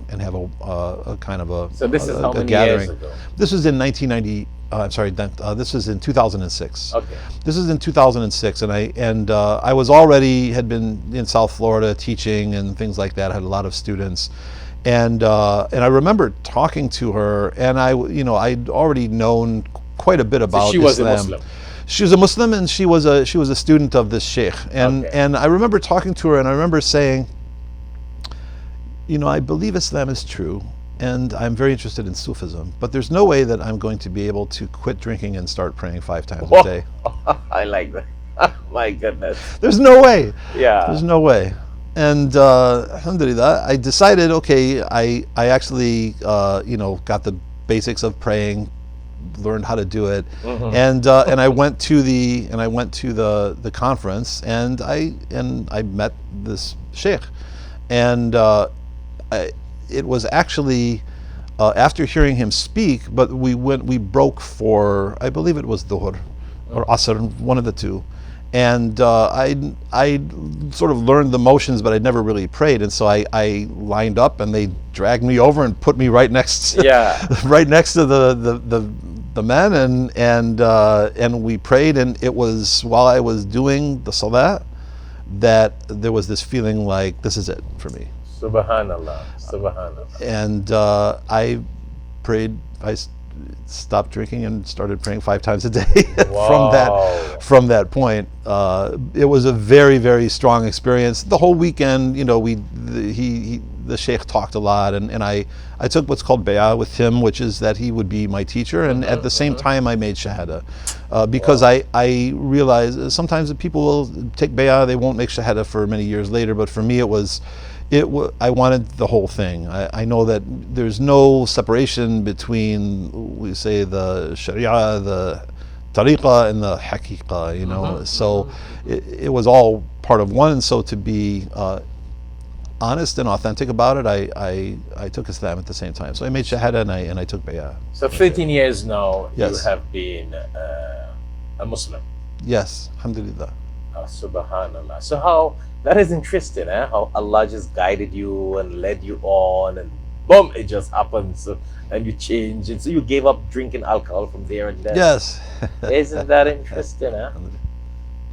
[SPEAKER 4] kind of a
[SPEAKER 1] So this is how many
[SPEAKER 4] gathering.
[SPEAKER 1] years ago?
[SPEAKER 4] This was in 1990. This was in 2006.
[SPEAKER 1] Okay.
[SPEAKER 4] This is in 2006, and I had been in South Florida teaching and things like that. I had a lot of students, and I remember talking to her, and I'd already known quite a bit about
[SPEAKER 1] she was
[SPEAKER 4] Islam.
[SPEAKER 1] a Muslim.
[SPEAKER 4] She was a Muslim, and she was a student of this sheikh, and I remember talking to her, and I remember saying, I believe Islam is true, and I'm very interested in Sufism, but there's no way that I'm going to be able to quit drinking and start praying 5 times a day.
[SPEAKER 1] I like that. My goodness.
[SPEAKER 4] There's no way.
[SPEAKER 1] Yeah.
[SPEAKER 4] There's no way. And alhamdulillah, I decided, okay, I actually got the basics of praying, learned how to do it, and I went to the conference, and I met this sheikh, and it was actually after hearing him speak, but we broke for, I believe it was Dhuhr or Asr, one of the two, and I sort of learned the motions, but I'd never really prayed, and so I lined up, and they dragged me over and put me right next right next to the men, and we prayed, and it was while I was doing the salat that there was this feeling like, this is it for me.
[SPEAKER 1] Subhanallah. Subhanallah.
[SPEAKER 4] And I prayed. I stopped drinking and started praying 5 times a day.
[SPEAKER 1] Wow.
[SPEAKER 4] From that point, it was a very, very strong experience. The whole weekend, the sheikh talked a lot, and I took what's called bay'ah with him, which is that he would be my teacher, and at the same time I made shahada, because I realized sometimes that people will take bay'ah, they won't make shahada for many years later, but for me I wanted the whole thing. I know that there's no separation between, we say, the sharia, the tariqah, and the haqiqah, so it was all part of one, and so to be honest and authentic about it, I took Islam at the same time. So I made shahada and I took bay'ah.
[SPEAKER 1] So 15 years now,
[SPEAKER 4] Yes.
[SPEAKER 1] you have been a Muslim.
[SPEAKER 4] Yes, alhamdulillah.
[SPEAKER 1] Subhanallah. So that is interesting, how Allah just guided you and led you on, and boom, it just happens, and you change, and so you gave up drinking alcohol from there and then.
[SPEAKER 4] Yes.
[SPEAKER 1] Isn't that interesting,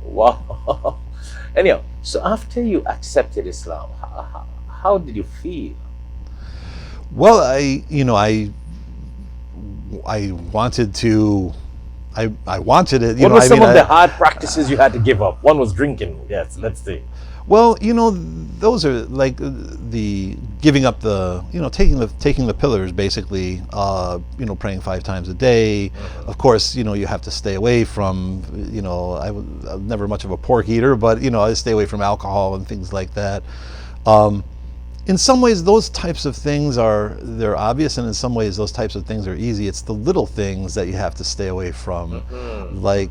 [SPEAKER 1] Wow. Anyhow, so after you accepted Islam, how did you feel?
[SPEAKER 4] Well, I wanted to. I wanted it.
[SPEAKER 1] What were some of the hard practices you had to give up? One was drinking. Yes, let's see.
[SPEAKER 4] Well, those are like the giving up the, taking the pillars, basically, praying 5 times a day. Of course, you have to stay away from, I'm never much of a pork eater, but, I stay away from alcohol and things like that. In some ways, those types of things they're obvious, and in some ways, those types of things are easy. It's the little things that you have to stay away from, like,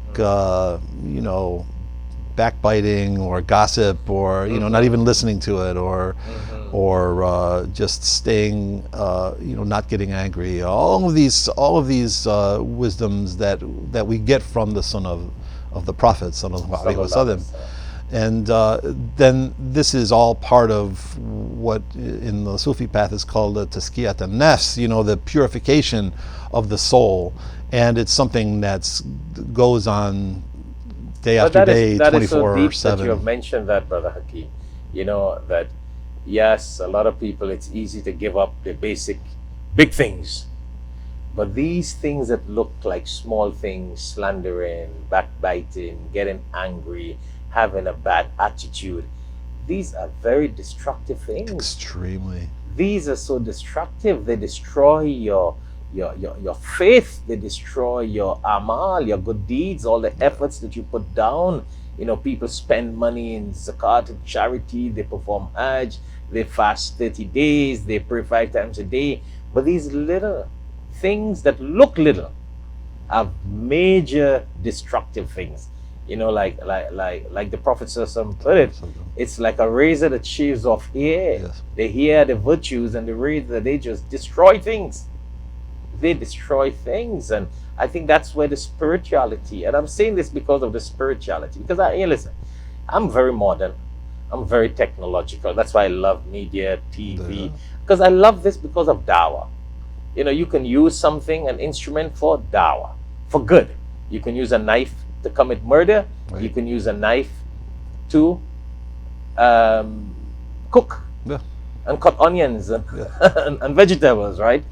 [SPEAKER 4] backbiting or gossip, or not even listening to it, or just staying, not getting angry. All of these wisdoms that we get from the Sunnah of the Prophet sallallahu alaihi wasallam. And then this is all part of what in the Sufi path is called the tazkiyat an-nafs, the purification of the soul. And it's something that goes on day after day, 24/7.
[SPEAKER 1] That is so deep that you have mentioned that, Brother Hakim. That yes, a lot of people, it's easy to give up the basic big things. But these things that look like small things, slandering, backbiting, getting angry, having a bad attitude, these are very destructive things.
[SPEAKER 4] Extremely.
[SPEAKER 1] These are so destructive. They destroy your faith. They destroy your amal, your good deeds, all the efforts that you put down. People spend money in zakat and charity. They perform hajj. They fast 30 days. They pray 5 times a day. But these little things that look little are major destructive things. Like the Prophet ﷺ put it, it's like a razor that shaves off hair.
[SPEAKER 4] Yes.
[SPEAKER 1] The hair, the virtues, and the razor, they just destroy things. They destroy things. And I think that's where the spirituality, and I'm saying this because of the spirituality, because listen, I'm very modern. I'm very technological. That's why I love media, TV, because I love this because of dawah. You can use something, an instrument for dawah, for good. You can use a knife to commit murder.
[SPEAKER 4] Right.
[SPEAKER 1] You can use a knife to cook and cut onions and, and vegetables, right?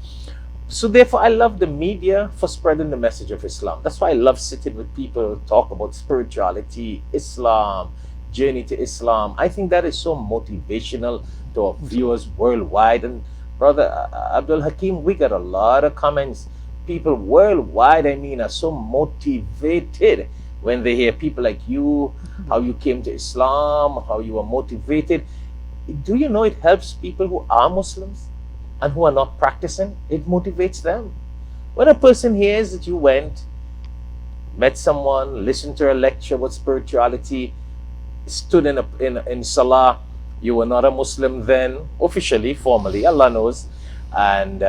[SPEAKER 1] So therefore, I love the media for spreading the message of Islam. That's why I love sitting with people who talk about spirituality, Islam, journey to Islam. I think that is so motivational to our viewers worldwide. And Brother Abdul Hakim, we got a lot of comments. People worldwide, are so motivated when they hear people like you, how you came to Islam, how you were motivated. Do you know it helps people who are Muslims and who are not practicing? It motivates them. When a person hears that you went, met someone, listened to a lecture about spirituality, stood in Salah, you were not a Muslim then, officially, formally, Allah knows, and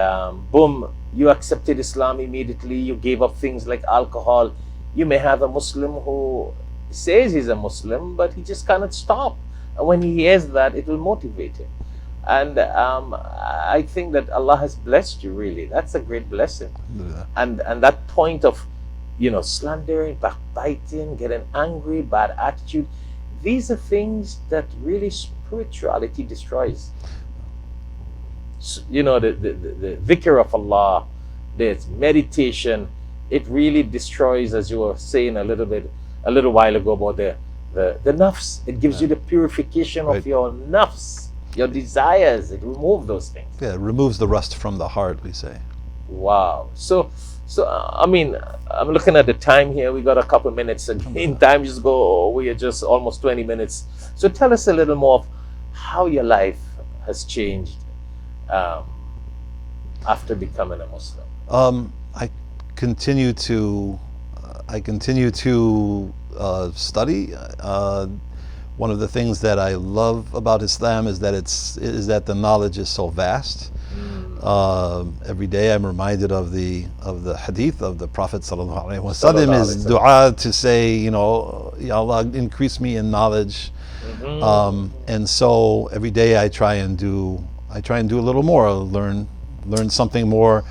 [SPEAKER 1] boom, you accepted Islam immediately, you gave up things like alcohol. You may have a Muslim who says he's a Muslim, but he just cannot stop. And when he hears that, it will motivate him. And I think that Allah has blessed you, really. That's a great blessing.
[SPEAKER 4] Yeah.
[SPEAKER 1] And that point of, slandering, backbiting, getting angry, bad attitude, these are things that really spirituality destroys. The dhikr of Allah, there's meditation, it really destroys, as you were saying a little while ago about the nafs. It gives you the purification of your nafs, your desires. It removes those things.
[SPEAKER 4] Yeah, it removes the rust from the heart, we say.
[SPEAKER 1] Wow. So I'm looking at the time here. We got a couple minutes again. Time just go. We are just almost 20 minutes. So tell us a little more of how your life has changed after becoming a Muslim.
[SPEAKER 4] I continue to study. One of the things that I love about Islam is that the knowledge is so vast. Every day I'm reminded of the hadith of the Prophet sallallahu alaihi wasallam, is dua to say, Ya Allah, increase me in knowledge. And so every day I try and do a little more, learn something more,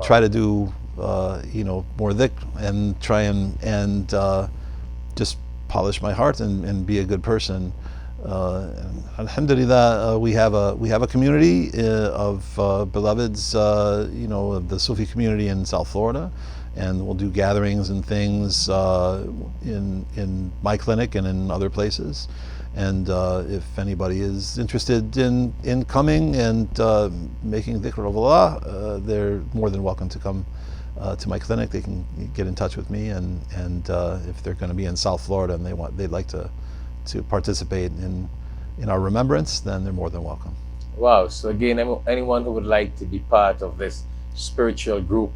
[SPEAKER 4] try to do more dhikr, and try and just polish my heart and be a good person. Alhamdulillah, we have a community of beloveds, of the Sufi community in South Florida, and we'll do gatherings and things in my clinic and in other places. And if anybody is interested in coming and making dhikr of Allah, they're more than welcome to come to my clinic. They can get in touch with me, and if they're going to be in South Florida and they'd like to participate in our remembrance, then they're more than welcome.
[SPEAKER 1] Wow. So again, anyone who would like to be part of this spiritual group,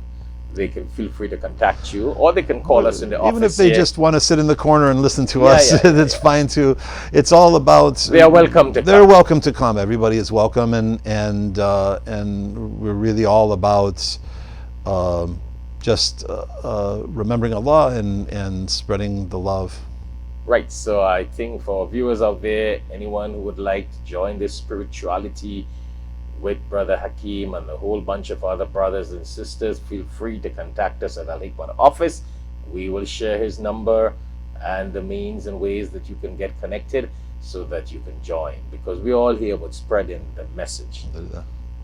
[SPEAKER 1] they can feel free to contact you, or they can call us in the office.
[SPEAKER 4] Even if they just want to sit in the corner and listen to us, that's fine too. It's all about.
[SPEAKER 1] They are welcome to.
[SPEAKER 4] They're welcome to come. Everybody is welcome, and we're really all about just remembering Allah and spreading the love.
[SPEAKER 1] Right, so I think for viewers out there, anyone who would like to join this spirituality with Brother Hakim and a whole bunch of other brothers and sisters, feel free to contact us at Al Hikmat office. We will share his number and the means and ways that you can get connected so that you can join, because we're all here about spreading the message.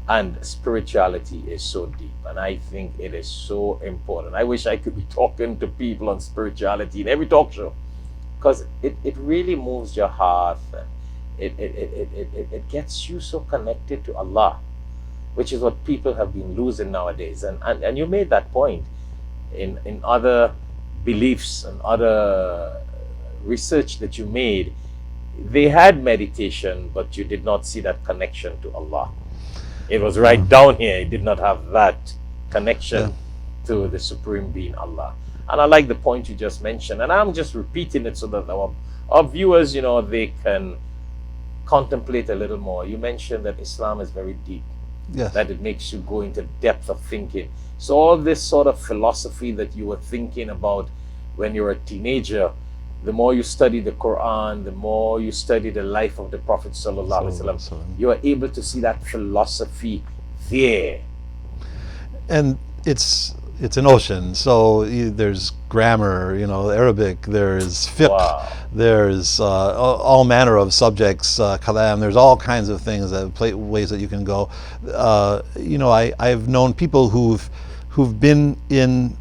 [SPEAKER 1] And spirituality is so deep, and I think it is so important. I wish I could be talking to people on spirituality in every talk show, because it really moves your heart, and it gets you so connected to Allah, which is what people have been losing nowadays. And you made that point in other beliefs and other research that you made. They had meditation, but you did not see that connection to Allah. It was right down here. It did not have that connection to the Supreme Being, Allah. And I like the point you just mentioned, and I'm just repeating it so that our viewers, you know, they can contemplate a little more. You mentioned that Islam is very deep, that it makes you go into depth of thinking. So all this sort of philosophy that you were thinking about when you were a teenager, the more you study the Quran, the more you study the life of the Prophet Sallallahu Alaihi Wasallam, you are able to see that philosophy there.
[SPEAKER 4] And it's an ocean. So there's grammar, you know, Arabic, there's fiqh, there's all manner of subjects, kalam, there's all kinds of things, ways that you can go. You know, I've known people who've been in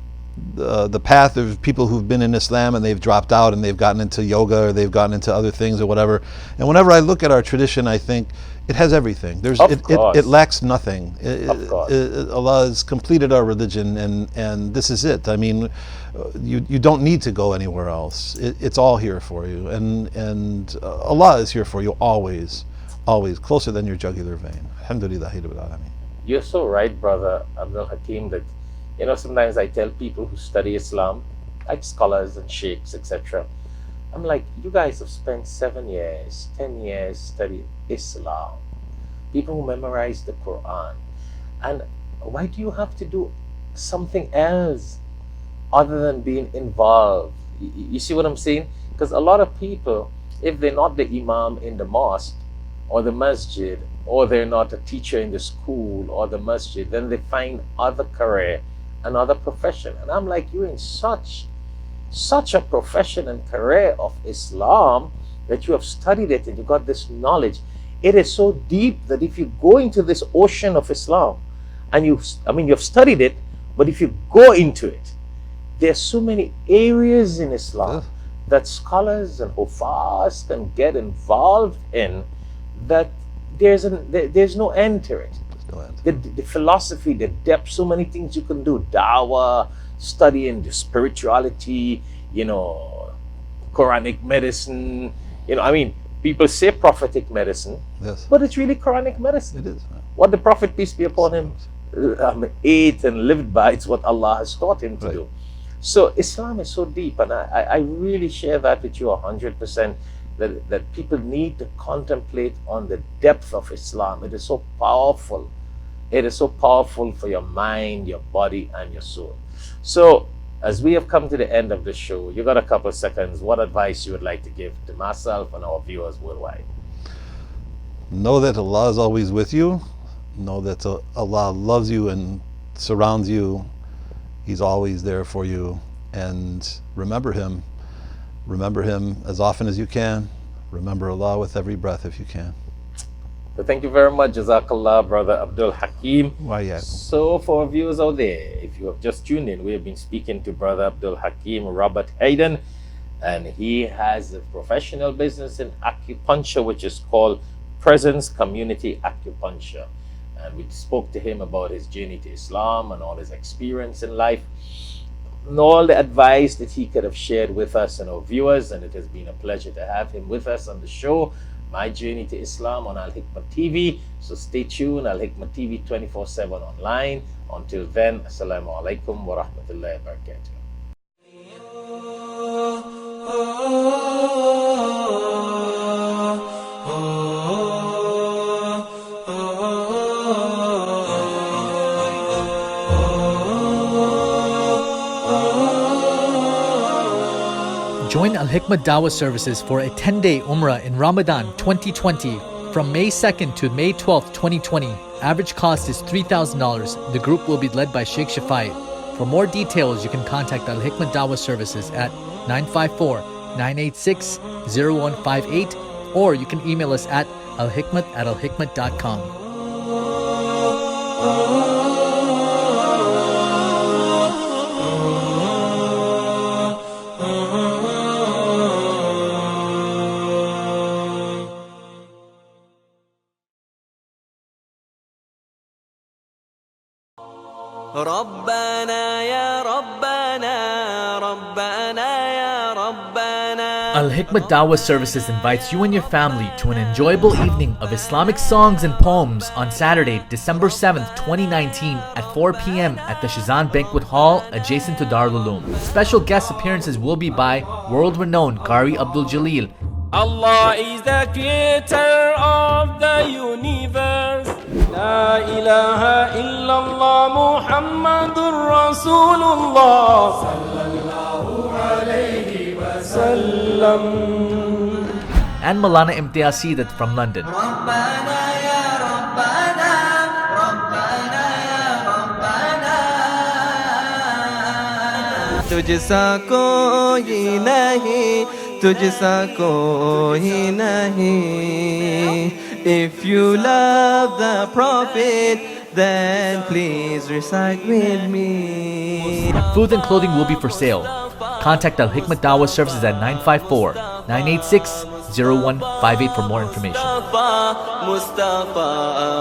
[SPEAKER 4] the path of people who've been in Islam and they've dropped out and they've gotten into yoga or they've gotten into other things or whatever. And whenever I look at our tradition, I think it has everything. It lacks nothing. Allah has completed our religion, and this is it. I mean, you don't need to go anywhere else. It's all here for you, and Allah is here for you always, closer than your jugular vein. Alhamdulillahi Rabbil Alameen.
[SPEAKER 1] You're so right, Brother Abdul Hakim, that, you know, sometimes I tell people who study Islam, like scholars and sheikhs, etc., I'm like, you guys have spent 7 years, 10 years studying Islam. People who memorize the Quran. And why do you have to do something else other than being involved? You see what I'm saying? Because a lot of people, if they're not the imam in the mosque or the masjid, or they're not a teacher in the school or the masjid, then they find other career, another profession. And I'm like, you're in such a profession and career of Islam that you have studied it and you got this knowledge. It is so deep that if you go into this ocean of Islam and you've studied it, but if you go into it, there's so many areas in Islam that scholars and hufas can get involved in that there's no end to it. The philosophy, the depth, so many things you can do. Dawah, studying the spirituality, you know, Quranic medicine, you know, I mean, people say prophetic medicine, but it's really Quranic medicine.
[SPEAKER 4] It is.
[SPEAKER 1] What the Prophet, peace be upon him, ate and lived by, it's what Allah has taught him to do. So Islam is so deep, and I really share that with you 100%, that people need to contemplate on the depth of Islam. It is so powerful. It is so powerful for your mind, your body, and your soul. So, as we have come to the end of the show, you got a couple of seconds. What advice you would like to give to myself and our viewers worldwide?
[SPEAKER 4] Know that Allah is always with you. Know that Allah loves you and surrounds you. He's always there for you. And remember Him. Remember Him as often as you can. Remember Allah with every breath if you can.
[SPEAKER 1] So thank you very much, Jazakallah, Brother Abdul Hakim.
[SPEAKER 4] Yeah.
[SPEAKER 1] So for our viewers out there, if you have just tuned in, we have been speaking to Brother Abdul Hakim Robert Hayden, and he has a professional business in acupuncture, which is called Presence Community Acupuncture. And we spoke to him about his journey to Islam and all his experience in life, and all the advice that he could have shared with us and our viewers. And it has been a pleasure to have him with us on the show, My Journey to Islam, on Al Hikmat TV. So stay tuned, Al Hikmat TV 24/7 online. Until then, Assalamu alaikum wa rahmatullahi wa barakatuh.
[SPEAKER 3] Join Al Hikmat Dawah services for a 10-day Umrah in Ramadan 2020 from May 2nd to May 12th, 2020. Average cost is $3,000. The group will be led by Shaikh Shafayat. For more details, you can contact Al Hikmat Dawah services at 954-986-0158, or you can email us at alhikmat@alhikmat.com.
[SPEAKER 5] ربنا يا ربنا ربنا يا ربنا.
[SPEAKER 3] Al Hikmat Dawah Services invites you and your family to an enjoyable evening of Islamic songs and poems on Saturday, December 7th, 2019 at 4 p.m. at the Shazan Banquet Hall adjacent to Darul Uloom. Special guest appearances will be by world-renowned Qaari Abdul Jalil.
[SPEAKER 2] Allah is the creator of the universe. La ilaha illallah Muhammadur Rasulullah sallallahu alayhi wa sallam.
[SPEAKER 3] And Malana Imtiaz Seedat from London.
[SPEAKER 5] ربنا يا ربنا ربنا يا ربنا. तुझसा कोई नहीं तुझसा कोई नहीं. If you love the Prophet, then please recite with me.
[SPEAKER 3] Food and clothing will be for sale. Contact Al Hikmat Dawah Services at 954-986-0158 for more information.
[SPEAKER 5] Mustafa,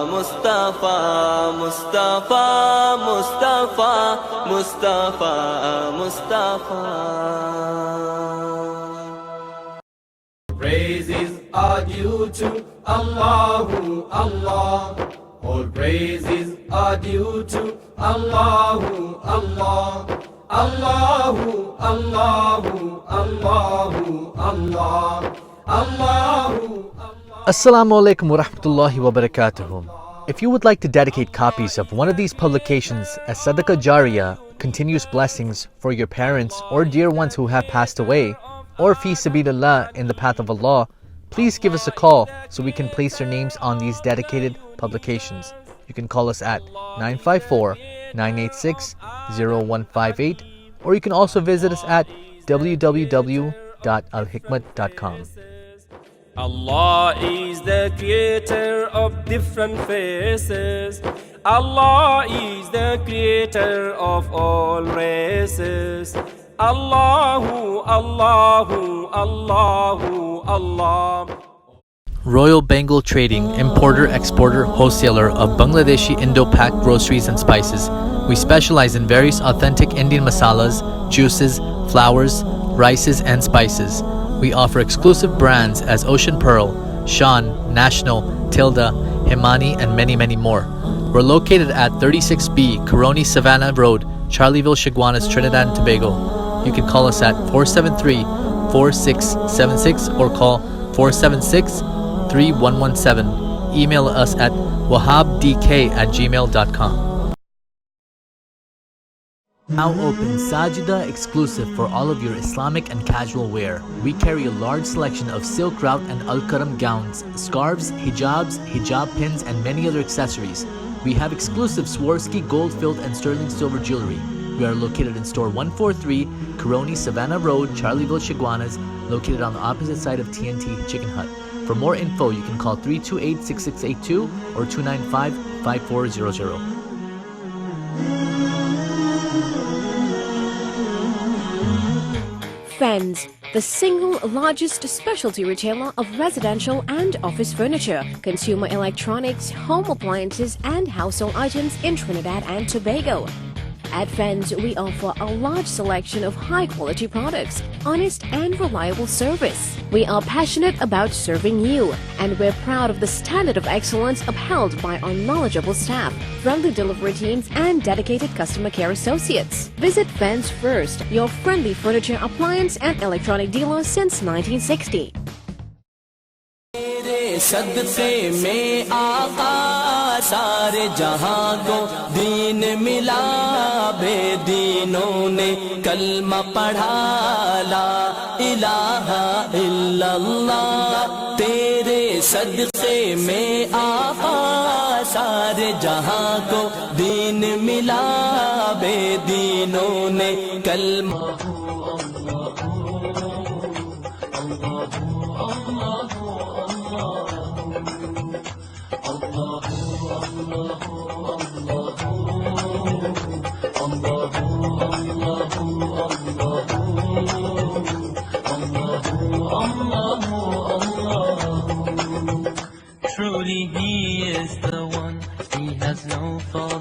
[SPEAKER 5] Mustafa, Mustafa, Mustafa, Mustafa, Mustafa.
[SPEAKER 2] Praises are due to Allahu Allah. All praises are due to Allahu Allah. Allahu Allahu Allahu Allah. Allahu.
[SPEAKER 3] Assalamu alaikum wa rahmatullahi wa barakatuh. If you would like to dedicate copies of one of these publications as Sadaqah Jariyah, continuous blessings for your parents or dear ones who have passed away, or fi sabilillah in the path of Allah, please give us a call so we can place your names on these dedicated publications. You can call us at 954-986-0158, or you can also visit us at www.alhikmat.com.
[SPEAKER 2] Allah is the creator of different faces. Allah is the creator of all races. Allahu, Allahu, Allahu, Allah.
[SPEAKER 3] Royal Bengal Trading, importer, exporter, wholesaler of Bangladeshi Indo-Pak groceries and spices. We specialize in various authentic Indian masalas, juices, flours, rices, and spices. We offer exclusive brands as Ocean Pearl, Shan, National, Tilda, Himani, and many, many more. We're located at 36B Caroni Savannah Road, Charleville, Chaguanas, Trinidad and Tobago. You can call us at 473-4676 or call 476-3117. Email us at wahabdk@gmail.com. Now open Sajida exclusive for all of your Islamic and casual wear. We carry a large selection of silk route and al-karam gowns, scarves, hijabs, hijab pins, and many other accessories. We have exclusive Swarovski gold-filled and sterling silver jewelry. We are located in store 143, Caroni Savannah Road, Charleville, Chaguanas, located on the opposite side of TNT Chicken Hut. For more info, you can call 328-6682 or 295-5400.
[SPEAKER 6] Fens, the single largest specialty retailer of residential and office furniture, consumer electronics, home appliances, and household items in Trinidad and Tobago. At Fens, we offer a large selection of high-quality products, honest and reliable service. We are passionate about serving you, and we're proud of the standard of excellence upheld by our knowledgeable staff, friendly delivery teams, and dedicated customer care associates. Visit Fens First, your friendly furniture, appliance, and electronic dealer since 1960.
[SPEAKER 5] सारे जहां को दीन मिला, बेदीनों ने कलमा पढ़ा, ला इलाहा इल्लल्लाह, तेरे सदक़े में आका सारे जहां को दीन मिला, बेदीनों ने कलमा।
[SPEAKER 7] Truly he is the one, he has no fault.